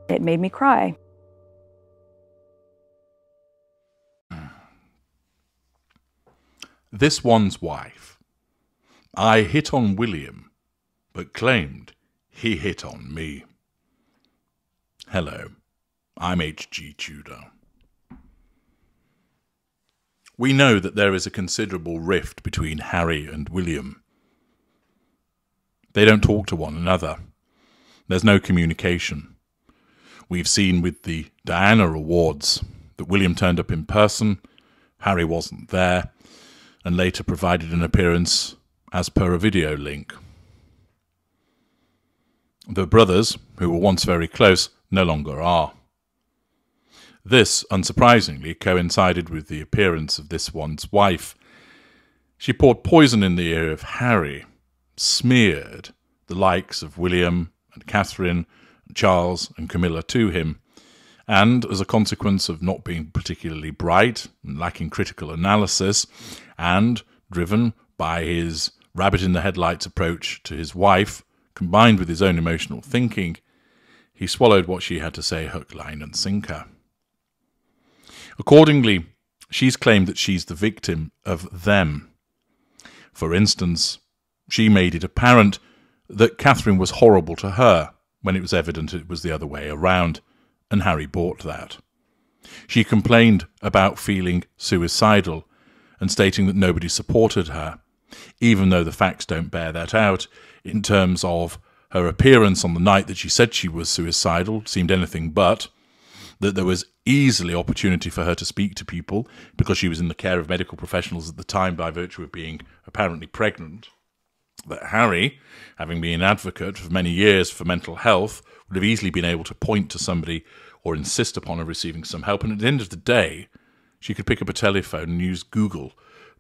It made me cry. This one's wife. I hit on William, but claimed he hit on me. Hello, I'm H.G. Tudor. We know that there is a considerable rift between Harry and William. They don't talk to one another. There's no communication. We've seen with the Diana Awards that William turned up in person, Harry wasn't there, and later provided an appearance as per a video link. The brothers, who were once very close, no longer are. This, unsurprisingly, coincided with the appearance of this one's wife. She poured poison in the ear of Harry, smeared the likes of William and Catherine, and Charles and Camilla to him, and as a consequence of not being particularly bright and lacking critical analysis, and driven by his rabbit-in-the-headlights approach to his wife, combined with his own emotional thinking, he swallowed what she had to say hook, line and sinker. Accordingly, she's claimed that she's the victim of them. For instance, she made it apparent that Catherine was horrible to her when it was evident it was the other way around, and Harry bought that. She complained about feeling suicidal and stating that nobody supported her, even though the facts don't bear that out in terms of her appearance on the night that she said she was suicidal seemed anything but, that there was easily opportunity for her to speak to people because she was in the care of medical professionals at the time by virtue of being apparently pregnant, that Harry, having been an advocate for many years for mental health, would have easily been able to point to somebody or insist upon her receiving some help, and at the end of the day, she could pick up a telephone and use Google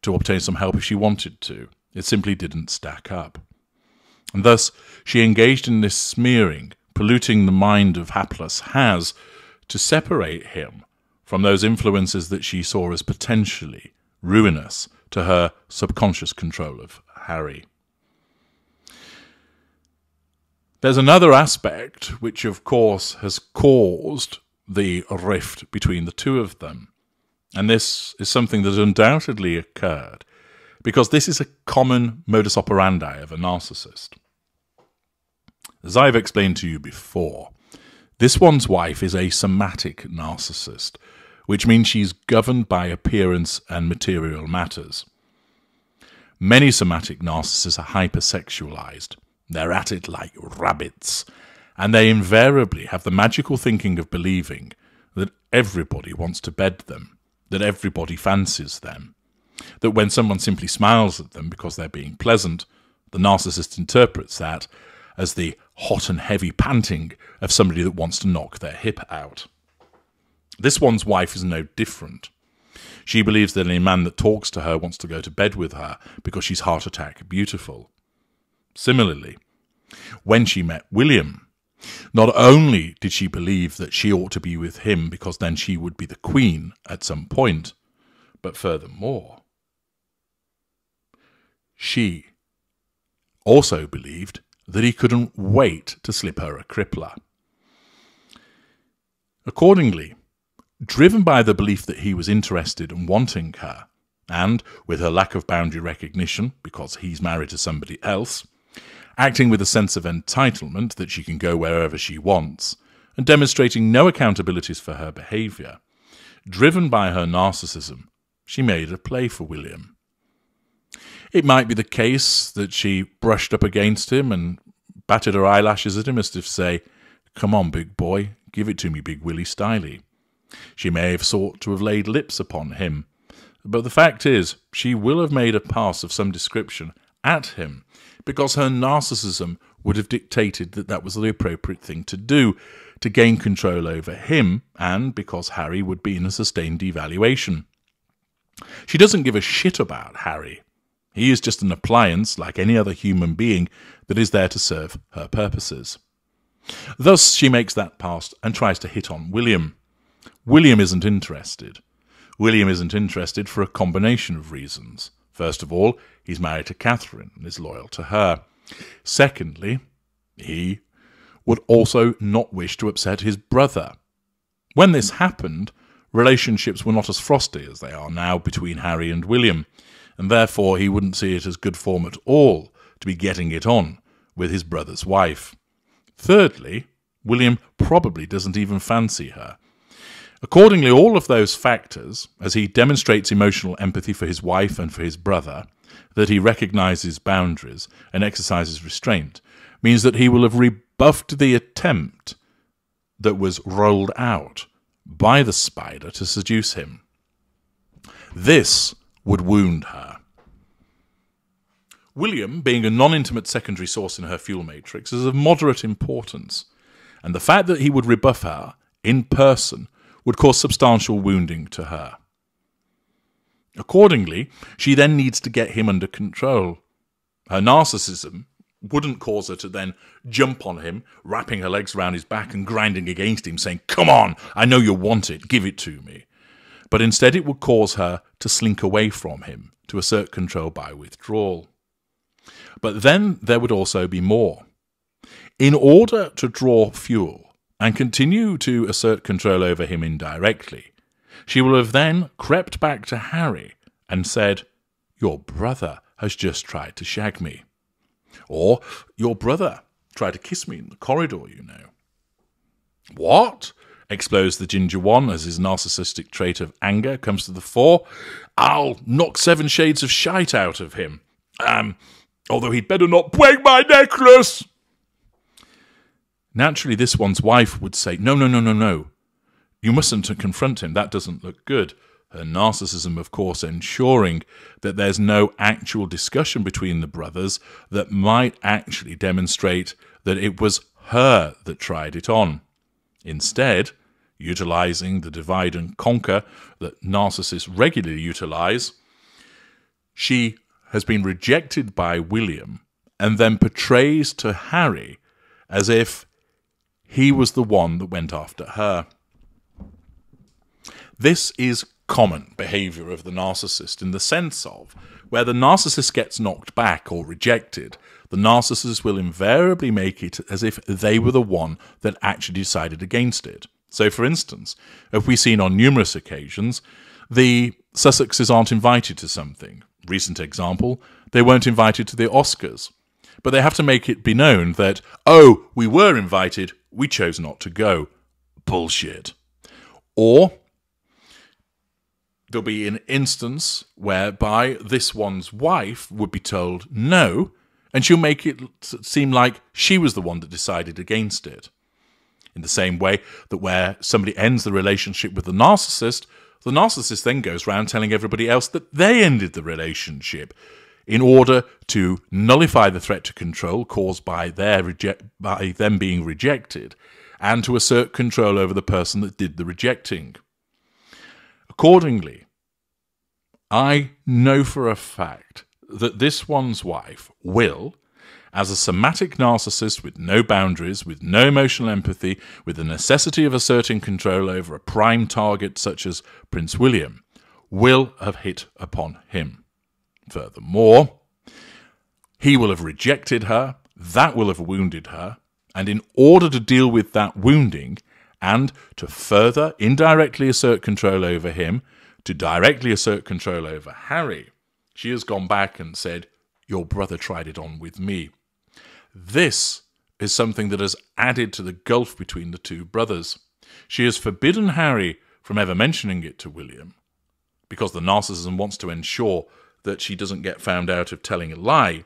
to obtain some help if she wanted to. It simply didn't stack up. And thus, she engaged in this smearing, polluting the mind of hapless Has, to separate him from those influences that she saw as potentially ruinous to her subconscious control of Harry. There's another aspect which, of course, has caused the rift between the two of them, and this is something that undoubtedly occurred because this is a common modus operandi of a narcissist. As I've explained to you before, this one's wife is a somatic narcissist, which means she's governed by appearance and material matters. Many somatic narcissists are hypersexualized. They're at it like rabbits, and they invariably have the magical thinking of believing that everybody wants to bed them, that everybody fancies them, that when someone simply smiles at them because they're being pleasant, the narcissist interprets that as the hot and heavy panting of somebody that wants to knock their hip out. This one's wife is no different. She believes that any man that talks to her wants to go to bed with her because she's heart attack beautiful. Similarly, when she met William, not only did she believe that she ought to be with him because then she would be the queen at some point, but furthermore, she also believed that he couldn't wait to slip her a crippler. Accordingly, driven by the belief that he was interested and wanting her, and with her lack of boundary recognition because he's married to somebody else, acting with a sense of entitlement that she can go wherever she wants, and demonstrating no accountabilities for her behaviour, driven by her narcissism, she made a play for William. It might be the case that she brushed up against him and batted her eyelashes at him as if to say, "Come on, big boy, give it to me, big Willie Styley." She may have sought to have laid lips upon him, but the fact is, she will have made a pass of some description at him, because her narcissism would have dictated that that was the appropriate thing to do, to gain control over him, and because Harry would be in a sustained devaluation. She doesn't give a shit about Harry. He is just an appliance, like any other human being, that is there to serve her purposes. Thus she makes that pass and tries to hit on William. William isn't interested. William isn't interested for a combination of reasons. First of all, he's married to Catherine and is loyal to her. Secondly, he would also not wish to upset his brother. When this happened, relationships were not as frosty as they are now between Harry and William, and therefore he wouldn't see it as good form at all to be getting it on with his brother's wife. Thirdly, William probably doesn't even fancy her. Accordingly, all of those factors, as he demonstrates emotional empathy for his wife and for his brother, that he recognises boundaries and exercises restraint, means that he will have rebuffed the attempt that was rolled out by the spider to seduce him. This would wound her. William, being a non-intimate secondary source in her fuel matrix, is of moderate importance, and the fact that he would rebuff her in person would cause substantial wounding to her. Accordingly, she then needs to get him under control. Her narcissism wouldn't cause her to then jump on him, wrapping her legs around his back and grinding against him, saying, "Come on, I know you want it, give it to me." But instead it would cause her to slink away from him, to assert control by withdrawal. But then there would also be more. In order to draw fuel and continue to assert control over him indirectly, she will have then crept back to Harry and said, "Your brother has just tried to shag me." Or, "Your brother tried to kiss me in the corridor, you know." "What?" explodes the ginger one as his narcissistic trait of anger comes to the fore. "I'll knock 7 shades of shite out of him. Although he'd better not break my necklace." Naturally, this one's wife would say, No. You mustn't confront him. That doesn't look good." Her narcissism, of course, ensuring that there's no actual discussion between the brothers that might actually demonstrate that it was her that tried it on. Instead, utilizing the divide and conquer that narcissists regularly utilize, she has been rejected by William and then portrays to Harry as if he was the one that went after her. This is common behavior of the narcissist in the sense of where the narcissist gets knocked back or rejected, the narcissist will invariably make it as if they were the one that actually decided against it. So, for instance, if we've seen on numerous occasions, the Sussexes aren't invited to something. Recent example, they weren't invited to the Oscars. But they have to make it be known that, "Oh, we were invited, we chose not to go." Bullshit. Or there'll be an instance whereby this one's wife would be told no, and she'll make it seem like she was the one that decided against it. In the same way that where somebody ends the relationship with the narcissist then goes around telling everybody else that they ended the relationship in order to nullify the threat to control caused by by them being rejected and to assert control over the person that did the rejecting. Accordingly, I know for a fact that this one's wife will, as a somatic narcissist with no boundaries, with no emotional empathy, with the necessity of asserting control over a prime target such as Prince William, will have hit upon him. Furthermore, he will have rejected her, that will have wounded her, and in order to deal with that wounding and to further indirectly assert control over him, to directly assert control over Harry, she has gone back and said, "Your brother tried it on with me." This is something that has added to the gulf between the two brothers. She has forbidden Harry from ever mentioning it to William, because the narcissism wants to ensure that she doesn't get found out of telling a lie.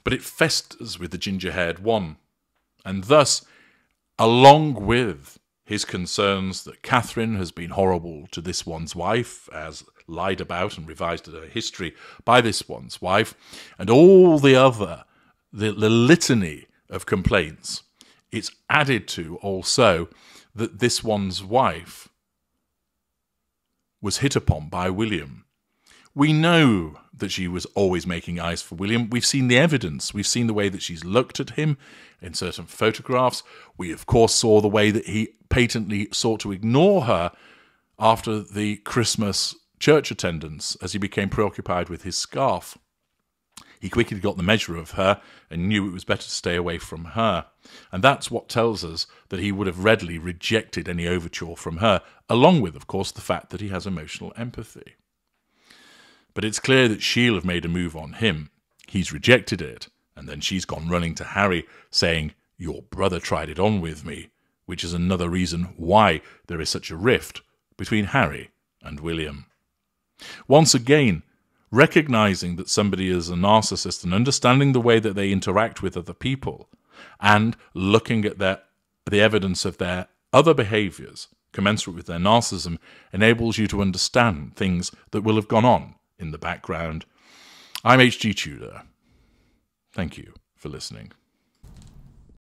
But it festers with the ginger-haired one, and thus, along with his concerns that Catherine has been horrible to this one's wife, as lied about and revised her history by this one's wife, and all the other, the litany of complaints, it's added to also that this one's wife was hit upon by William. We know that she was always making eyes for William. We've seen the evidence. We've seen the way that she's looked at him in certain photographs. We, of course, saw the way that he patently sought to ignore her after the Christmas church attendance as he became preoccupied with his scarf. He quickly got the measure of her and knew it was better to stay away from her. And that's what tells us that he would have readily rejected any overture from her, along with, of course, the fact that he has emotional empathy. But it's clear that she'll have made a move on him. He's rejected it, and then she's gone running to Harry, saying, "Your brother tried it on with me," which is another reason why there is such a rift between Harry and William. Once again, recognizing that somebody is a narcissist and understanding the way that they interact with other people and looking at the evidence of their other behaviors commensurate with their narcissism enables you to understand things that will have gone on in the background. I'm H.G. Tudor. Thank you for listening.